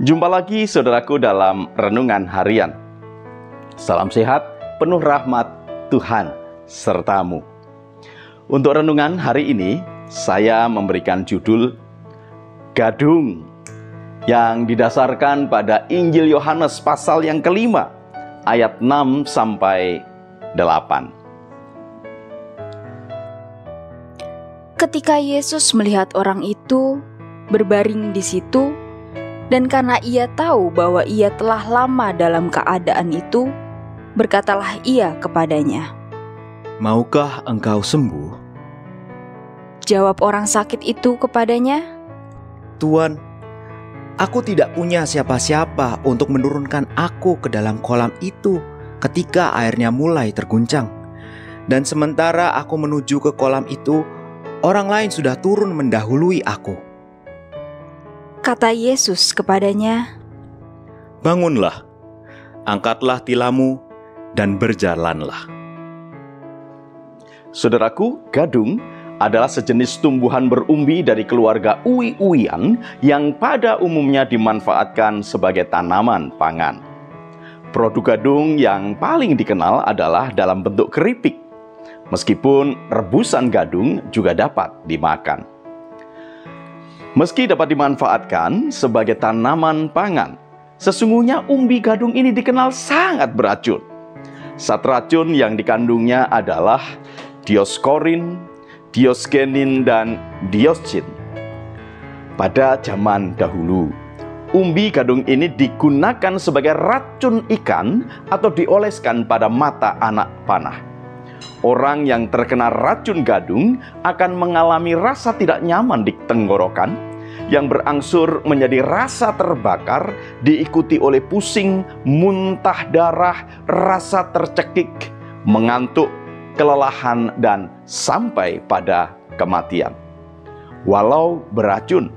Jumpa lagi saudaraku dalam Renungan Harian. Salam sehat, penuh rahmat Tuhan sertamu. Untuk renungan hari ini, saya memberikan judul Gadung, yang didasarkan pada Injil Yohanes pasal yang kelima, ayat 6 sampai 8. Ketika Yesus melihat orang itu berbaring di situ, dan karena ia tahu bahwa ia telah lama dalam keadaan itu, berkatalah ia kepadanya, "Maukah engkau sembuh?" Jawab orang sakit itu kepadanya, "Tuan, aku tidak punya siapa-siapa untuk menurunkan aku ke dalam kolam itu ketika airnya mulai terguncang. Dan sementara aku menuju ke kolam itu, orang lain sudah turun mendahului aku." Kata Yesus kepadanya, "Bangunlah, angkatlah tilammu, dan berjalanlah." Saudaraku, gadung adalah sejenis tumbuhan berumbi dari keluarga uwi-uwian yang pada umumnya dimanfaatkan sebagai tanaman pangan. Produk gadung yang paling dikenal adalah dalam bentuk keripik, meskipun rebusan gadung juga dapat dimakan. Meski dapat dimanfaatkan sebagai tanaman pangan, sesungguhnya umbi gadung ini dikenal sangat beracun. Zat racun yang dikandungnya adalah Dioskorin, Diosgenin, dan Dioxin. Pada zaman dahulu, umbi gadung ini digunakan sebagai racun ikan atau dioleskan pada mata anak panah. Orang yang terkena racun gadung akan mengalami rasa tidak nyaman di tenggorokan, yang berangsur menjadi rasa terbakar, diikuti oleh pusing, muntah darah, rasa tercekik, mengantuk, kelelahan, dan sampai pada kematian. Walau beracun,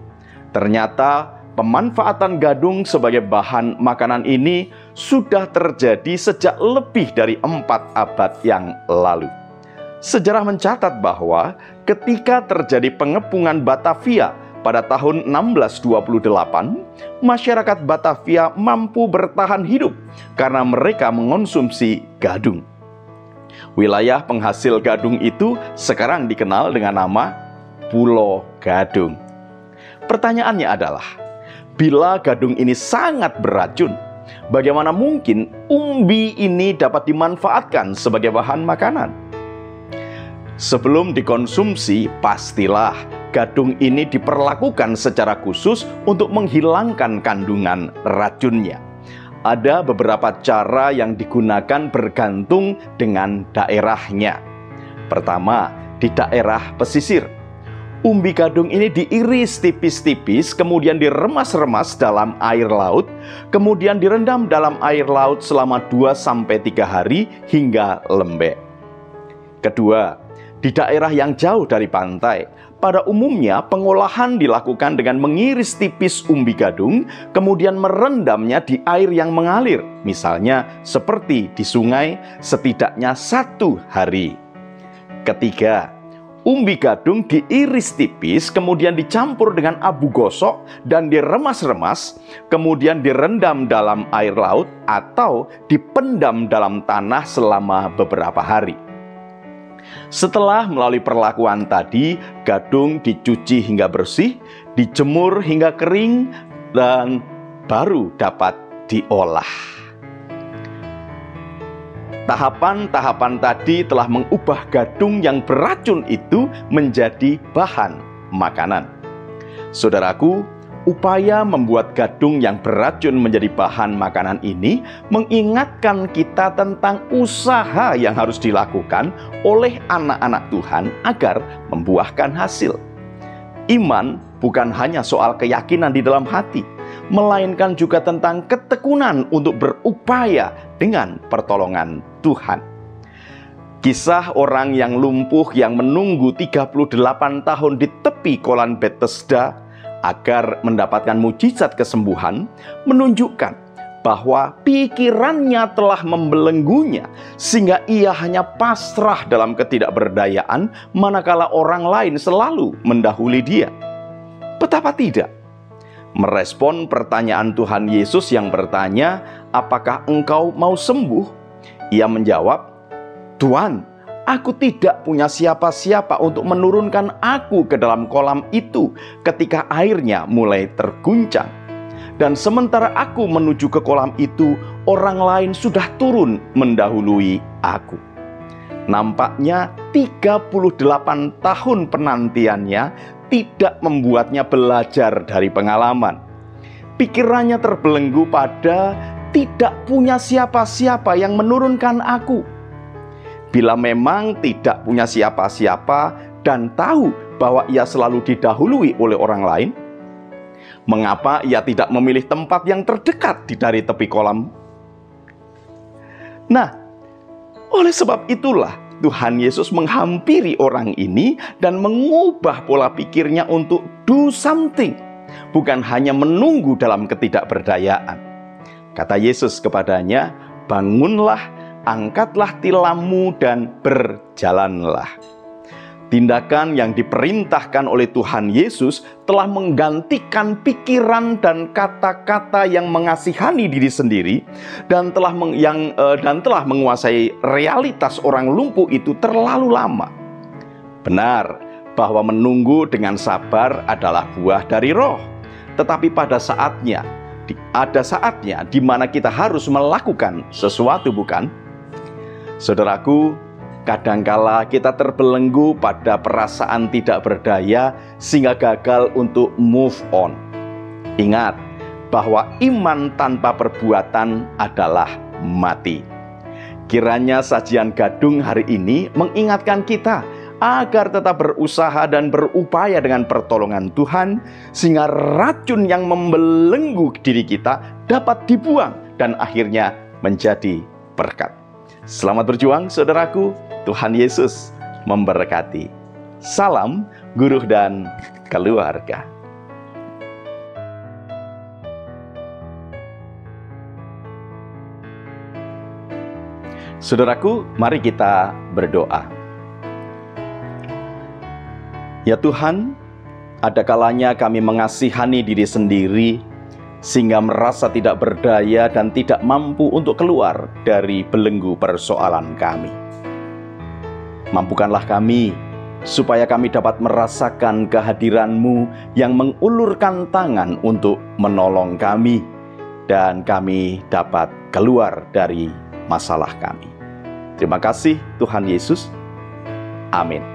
ternyata pemanfaatan gadung sebagai bahan makanan ini sudah terjadi sejak lebih dari 4 abad yang lalu. Sejarah mencatat bahwa ketika terjadi pengepungan Batavia pada tahun 1628, masyarakat Batavia mampu bertahan hidup karena mereka mengonsumsi gadung. Wilayah penghasil gadung itu sekarang dikenal dengan nama Pulau Gadung. Pertanyaannya adalah, bila gadung ini sangat beracun, bagaimana mungkin umbi ini dapat dimanfaatkan sebagai bahan makanan? Sebelum dikonsumsi, pastilah gadung ini diperlakukan secara khusus untuk menghilangkan kandungan racunnya. Ada beberapa cara yang digunakan bergantung dengan daerahnya. Pertama, di daerah pesisir, umbi gadung ini diiris tipis-tipis, kemudian diremas-remas dalam air laut, kemudian direndam dalam air laut selama 2-3 hari hingga lembek. Kedua, di daerah yang jauh dari pantai, pada umumnya pengolahan dilakukan dengan mengiris tipis umbi gadung, kemudian merendamnya di air yang mengalir, misalnya seperti di sungai, setidaknya 1 hari. Ketiga, umbi gadung diiris tipis, kemudian dicampur dengan abu gosok dan diremas-remas, kemudian direndam dalam air laut atau dipendam dalam tanah selama beberapa hari. Setelah melalui perlakuan tadi, gadung dicuci hingga bersih, dijemur hingga kering, dan baru dapat diolah. Tahapan-tahapan tadi telah mengubah gadung yang beracun itu menjadi bahan makanan. Saudaraku, upaya membuat gadung yang beracun menjadi bahan makanan ini mengingatkan kita tentang usaha yang harus dilakukan oleh anak-anak Tuhan agar membuahkan hasil. Iman bukan hanya soal keyakinan di dalam hati, melainkan juga tentang ketekunan untuk berupaya dengan pertolongan Tuhan. Kisah orang yang lumpuh yang menunggu 38 tahun di tepi kolam Bethesda agar mendapatkan mujizat kesembuhan menunjukkan bahwa pikirannya telah membelenggunya sehingga ia hanya pasrah dalam ketidakberdayaan manakala orang lain selalu mendahului dia. Betapa tidak, Merespon pertanyaan Tuhan Yesus yang bertanya, "Apakah engkau mau sembuh?" Ia menjawab, "Tuhan, aku tidak punya siapa-siapa untuk menurunkan aku ke dalam kolam itu ketika airnya mulai terguncang. Dan sementara aku menuju ke kolam itu, orang lain sudah turun mendahului aku." Nampaknya 38 tahun penantiannya tidak membuatnya belajar dari pengalaman. Pikirannya terbelenggu pada tidak punya siapa-siapa yang menurunkan aku. Bila memang tidak punya siapa-siapa dan tahu bahwa ia selalu didahului oleh orang lain, mengapa ia tidak memilih tempat yang terdekat dari tepi kolam? Nah, oleh sebab itulah Tuhan Yesus menghampiri orang ini dan mengubah pola pikirnya untuk do something, bukan hanya menunggu dalam ketidakberdayaan. Kata Yesus kepadanya, "Bangunlah, angkatlah tilammu dan berjalanlah." Tindakan yang diperintahkan oleh Tuhan Yesus telah menggantikan pikiran dan kata-kata yang mengasihani diri sendiri dan telah menguasai realitas orang lumpuh itu terlalu lama. Benar bahwa menunggu dengan sabar adalah buah dari roh, tetapi ada saatnya di mana kita harus melakukan sesuatu, bukan? Saudaraku, kadangkala kita terbelenggu pada perasaan tidak berdaya sehingga gagal untuk move on. Ingat bahwa iman tanpa perbuatan adalah mati. Kiranya sajian Gadung hari ini mengingatkan kita agar tetap berusaha dan berupaya dengan pertolongan Tuhan, sehingga racun yang membelenggu diri kita dapat dibuang dan akhirnya menjadi berkat. Selamat berjuang, saudaraku. Tuhan Yesus memberkati. Salam guru dan keluarga. Saudaraku, mari kita berdoa. Ya Tuhan, ada kalanya kami mengasihani diri sendiri sehingga merasa tidak berdaya dan tidak mampu untuk keluar dari belenggu persoalan kami. Mampukanlah kami supaya kami dapat merasakan kehadiran-Mu yang mengulurkan tangan untuk menolong kami dan kami dapat keluar dari masalah kami. Terima kasih Tuhan Yesus. Amin.